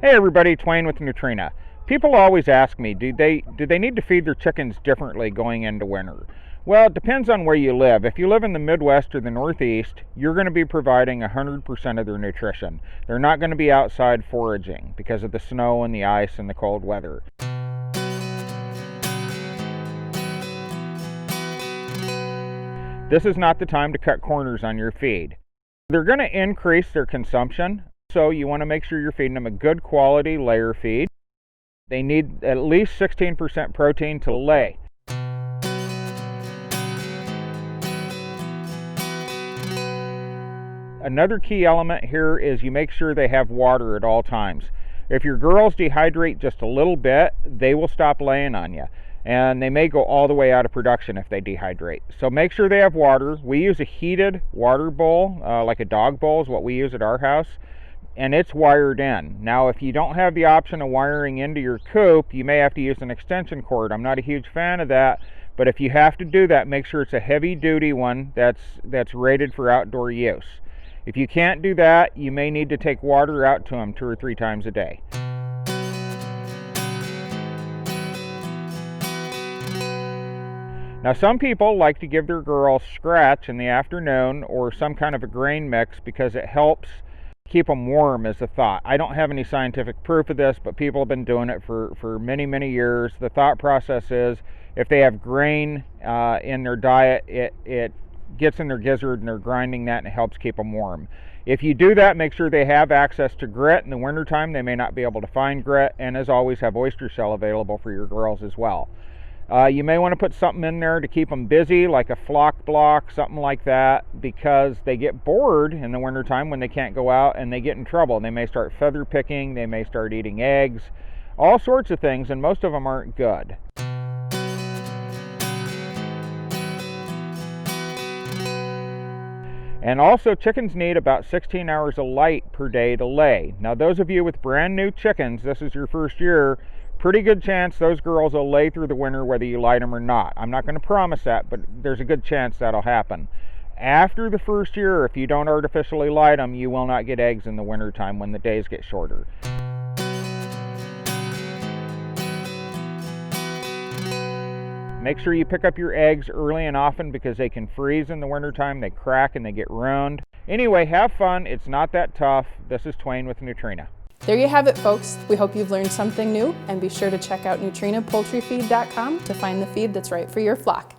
Hey everybody, Twain with Nutrena. People always ask me, do they need to feed their chickens differently going into winter? Well, it depends on where you live. If you live in the Midwest or the Northeast, you're going to be providing 100% of their nutrition. They're not going to be outside foraging because of the snow and the ice and the cold weather. This is not the time to cut corners on your feed. They're going to increase their consumption. So you want to make sure you're feeding them a good quality layer feed. They need at least 16% protein to lay. Another key element here is you make sure they have water at all times. If your girls dehydrate just a little bit, they will stop laying on you. And they may go all the way out of production if they dehydrate. So make sure they have water. We use a heated water bowl, like a dog bowl is what we use at our house. And it's wired in. Now, if you don't have the option of wiring into your coop, you may have to use an extension cord. I'm not a huge fan of that, but if you have to do that, make sure it's a heavy-duty one that's rated for outdoor use. If you can't do that, you may need to take water out to them 2 or 3 times a day. Now, some people like to give their girls scratch in the afternoon or some kind of a grain mix because it helps keep them warm, is the thought. I don't have any scientific proof of this, but people have been doing it for many, many years. The thought process is if they have grain in their diet, it gets in their gizzard and they're grinding that and it helps keep them warm. If you do that, make sure they have access to grit. In the wintertime, they may not be able to find grit, and as always, have oyster shell available for your girls as well. You may want to put something in there to keep them busy, like a flock block, something like that, because they get bored in the wintertime when they can't go out and they get in trouble. They may start feather picking, they may start eating eggs, all sorts of things, and most of them aren't good. And also, chickens need about 16 hours of light per day to lay. Now, those of you with brand new chickens, this is your first year, pretty good chance those girls will lay through the winter whether you light them or not. I'm not going to promise that, but there's a good chance that'll happen. After the first year, if you don't artificially light them, you will not get eggs in the wintertime when the days get shorter. Make sure you pick up your eggs early and often because they can freeze in the wintertime, they crack and they get ruined. Anyway, have fun. It's not that tough. This is Twain with Nutrena. There you have it, folks. We hope you've learned something new, and be sure to check out NutrenaPoultryFeed.com to find the feed that's right for your flock.